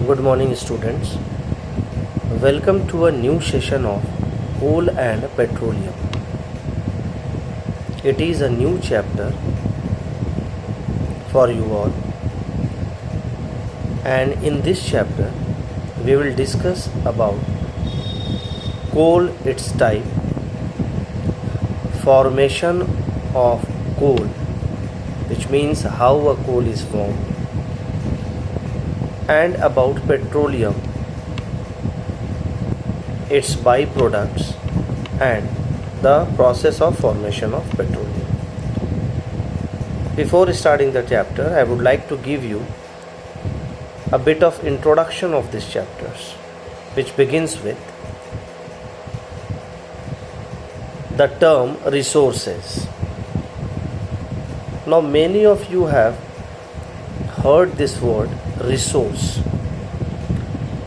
Good morning, students. Welcome to a new session of coal and petroleum. It is a new chapter for you all, and in this chapter we will discuss about coal, its type, formation of coal, which means how a coal is formed, and about petroleum, its byproducts, and the process of formation of petroleum. Before starting the chapter, I would like to give you a bit of introduction of these chapters, which begins with the term resources. Now, many of you have heard this word resource.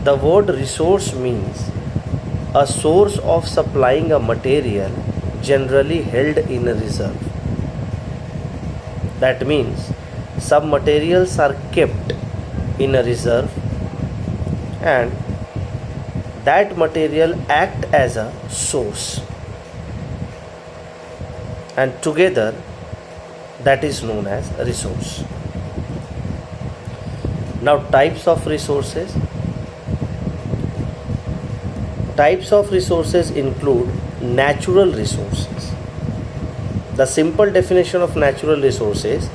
The word resource means a source of supplying a material generally held in a reserve. That means some materials are kept in a reserve and that material act as a source, and together that is known as a resource. Now, types of resources. Types of resources include natural resources. The simple definition of natural resources: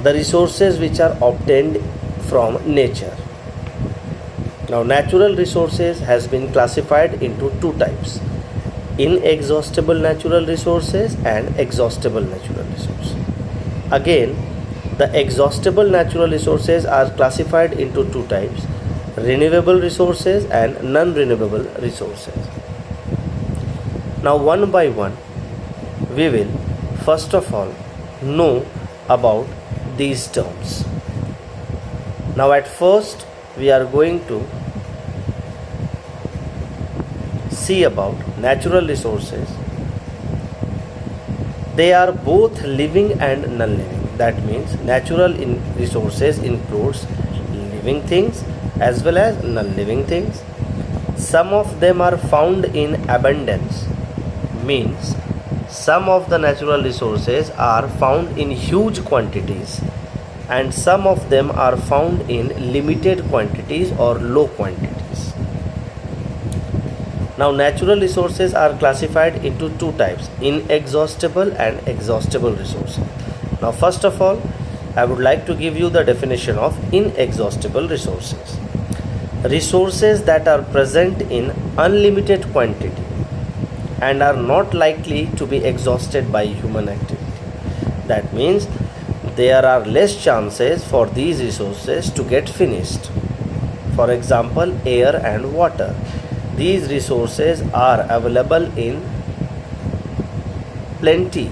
the resources which are obtained from nature. Now, natural resources has been classified into two types: inexhaustible natural resources and exhaustible natural resources. Again, the exhaustible natural resources are classified into two types: renewable resources and non-renewable resources. Now, one by one, we will first of all know about these terms. Now, at first, we are going to see about natural resources. They are both living and non-living. That means natural resources includes living things as well as non-living things. Some of them are found in abundance, means some of the natural resources are found in huge quantities and some of them are found in limited quantities or low quantities. Now, natural resources are classified into two types: inexhaustible and exhaustible resources. Now, first of all, I would like to give you the definition of inexhaustible resources. Resources that are present in unlimited quantity and are not likely to be exhausted by human activity. That means there are less chances for these resources to get finished. For example, air and water. These resources are available in plenty.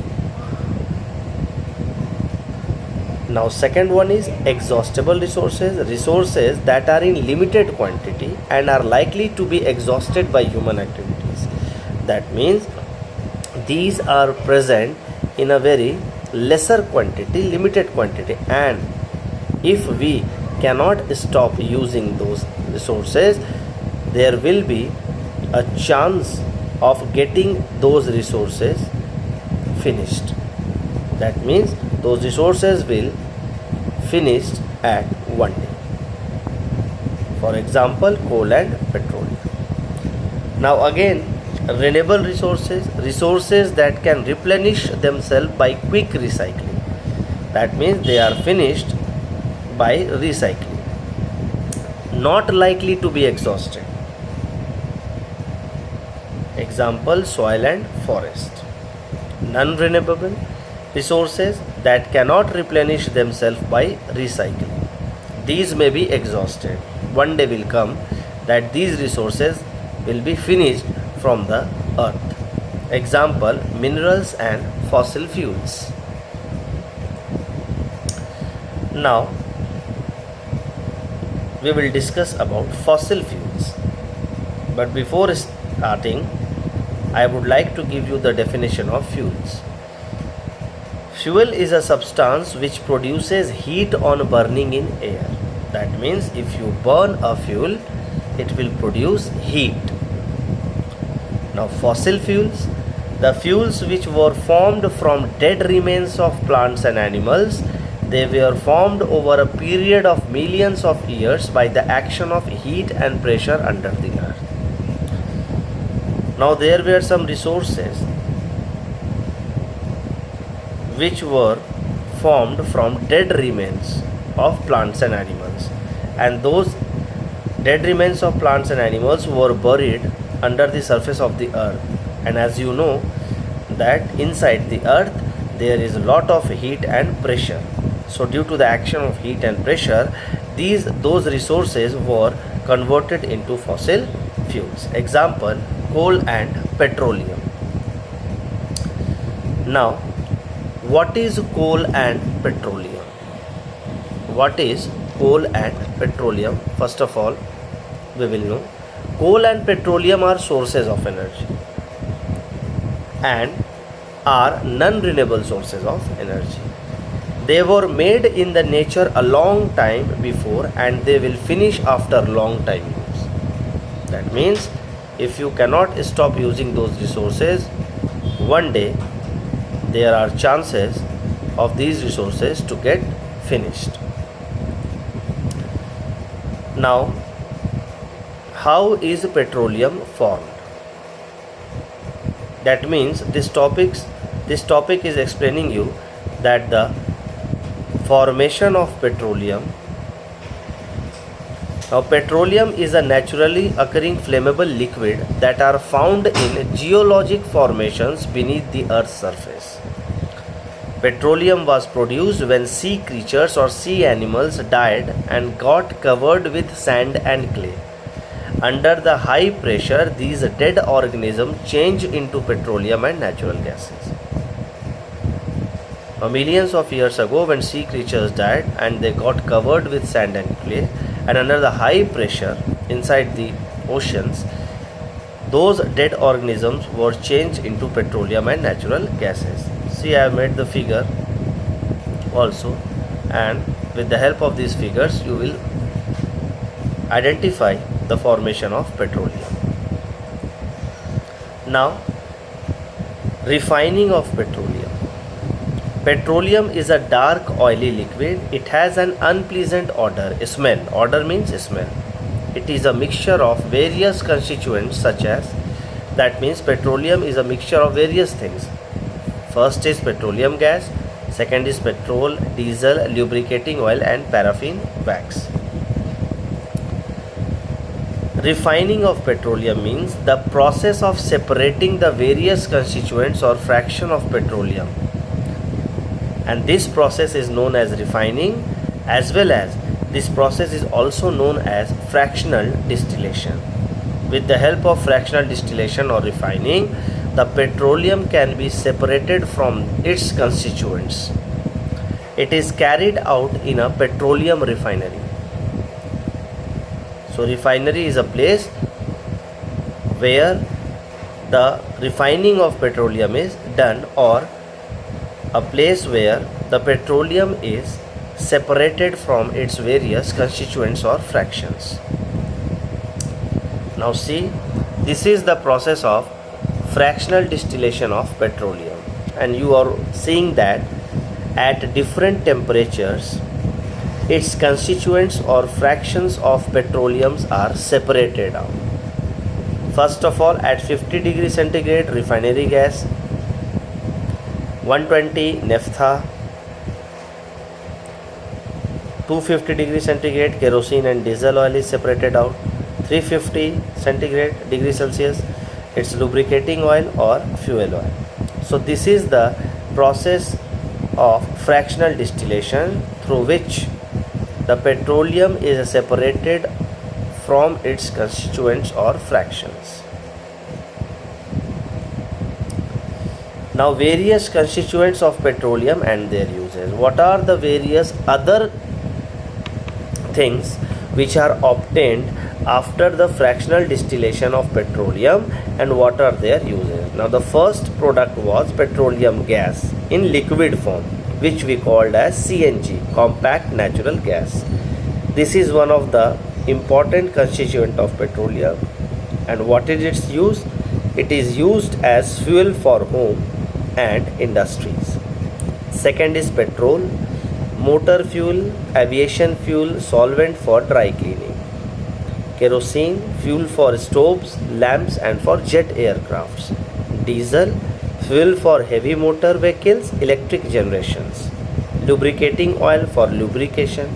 Now, second one is exhaustible resources. Resources that are in limited quantity and are likely to be exhausted by human activities. That means these are present in a very lesser quantity, limited quantity, and if we cannot stop using those resources, there will be a chance of getting those resources finished. That means those resources will finish at one day. For example, coal and petroleum. Now, again, renewable resources, resources that can replenish themselves by quick recycling. That means they are finished by recycling, not likely to be exhausted. Example, soil and forest. Non-renewable resources that cannot replenish themselves by recycling. These may be exhausted. One day will come that these resources will be finished from the earth. Example, minerals and fossil fuels. Now, we will discuss about fossil fuels. But before starting, I would like to give you the definition of fuels. Fuel is a substance which produces heat on burning in air. That means if you burn a fuel, it will produce heat. Now fossil fuels, the fuels which were formed from dead remains of plants and animals, they were formed over a period of millions of years by the action of heat and pressure under the earth. Now there were some resources which were formed from dead remains of plants and animals, and those dead remains of plants and animals were buried under the surface of the earth. And as you know that inside the earth there is a lot of heat and pressure. So due to the action of heat and pressure, those resources were converted into fossil fuels. Example, coal and petroleum. Now, what is coal and petroleum? What is coal and petroleum? First of all, we will know coal and petroleum are sources of energy and are non-renewable sources of energy. They were made in the nature a long time before and they will finish after long time use. That means if you cannot stop using those resources, one day there are chances of these resources to get finished. Now, how is petroleum formed? That means this topic is explaining you that the formation of petroleum. Now petroleum is a naturally occurring flammable liquid that are found in geologic formations beneath the earth's surface. Petroleum was produced when sea creatures or sea animals died and got covered with sand and clay. Under the high pressure, these dead organisms change into petroleum and natural gases. Now, millions of years ago, when sea creatures died and they got covered with sand and clay, and under the high pressure inside the oceans, those dead organisms were changed into petroleum and natural gases. See, I have made the figure also, and with the help of these figures, you will identify the formation of petroleum. Now, refining of petroleum. Petroleum is a dark oily liquid. It has an unpleasant odor, smell. Odor means smell. It is a mixture of various constituents such as, that means petroleum is a mixture of various things. First is petroleum gas, second is petrol, diesel, lubricating oil and paraffin wax. Refining of petroleum means the process of separating the various constituents or fraction of petroleum. And this process is known as refining, as well as this process is also known as fractional distillation. With the help of fractional distillation or refining, the petroleum can be separated from its constituents. It is carried out in a petroleum refinery. So refinery is a place where the refining of petroleum is done, or a place where the petroleum is separated from its various constituents or fractions. Now see, this is the process of fractional distillation of petroleum, and you are seeing that at different temperatures its constituents or fractions of petroleums are separated out. First of all, at 50 degrees centigrade refinery gas, 120 naphtha, 250 degrees centigrade kerosene and diesel oil is separated out, 350 centigrade degree Celsius it's lubricating oil or fuel oil. So this is the process of fractional distillation through which the petroleum is separated from its constituents or fractions. Now, various constituents of petroleum and their uses. What are the various other things which are obtained after the fractional distillation of petroleum, and what are their uses? Now, the first product was petroleum gas in liquid form, which we called as CNG, compact natural gas. This is one of the important constituent of petroleum. And what is its use? It is used as fuel for home and industries. Second is petrol, motor fuel, aviation fuel, solvent for dry cleaning. Kerosene, fuel for stoves, lamps and for jet aircrafts. Diesel, fuel for heavy motor vehicles, electric generations. Lubricating oil for lubrication.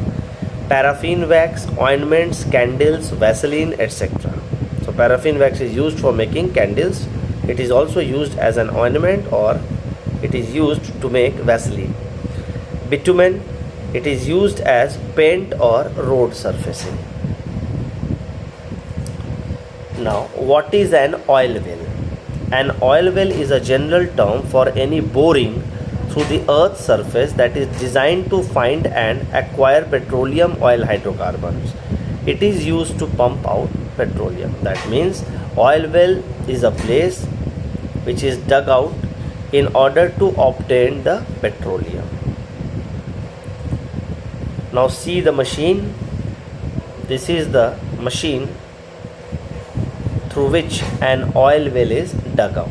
Paraffin wax, ointments, candles, Vaseline, etc. So paraffin wax is used for making candles. It is also used as an ointment, or it is used to make Vaseline. Bitumen, it is used as paint or road surfacing. Now, what is an oil well? An oil well is a general term for any boring through the earth's surface that is designed to find and acquire petroleum oil hydrocarbons. It is used to pump out petroleum. That means oil well is a place which is dug out in order to obtain the petroleum. Now see the machine. This is the machine through which an oil well is dug out.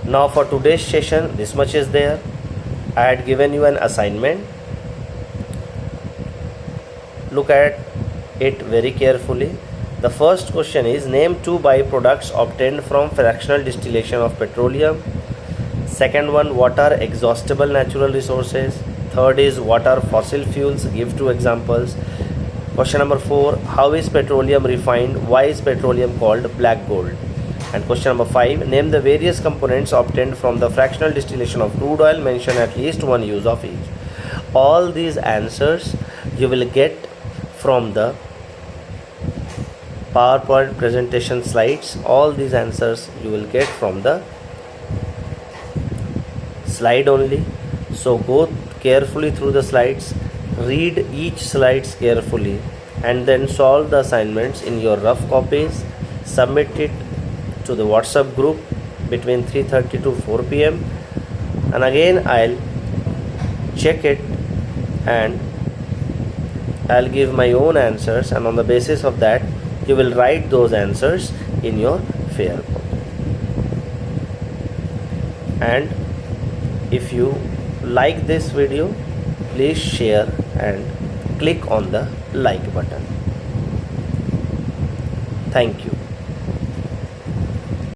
Now for today's session, this much is there. I had given you an assignment. Look at it very carefully. The first question is, name two byproducts obtained from fractional distillation of petroleum. Second one, what are exhaustible natural resources? Third is, what are fossil fuels? Give two examples. Question number 4, how is petroleum refined? Why is petroleum called black gold? And question number 5, name the various components obtained from the fractional distillation of crude oil. Mention at least one use of each. All these answers you will get from the PowerPoint presentation slides. All these answers you will get from the slide only. So go carefully through the slides, read each slides carefully, and then solve the assignments in your rough copies. Submit it to the WhatsApp group between 3:30 to 4 p.m. and again I'll check it and I'll give my own answers, and on the basis of that you will write those answers in your fair copy. And if you like this video, please share and click on the like button. Thank you.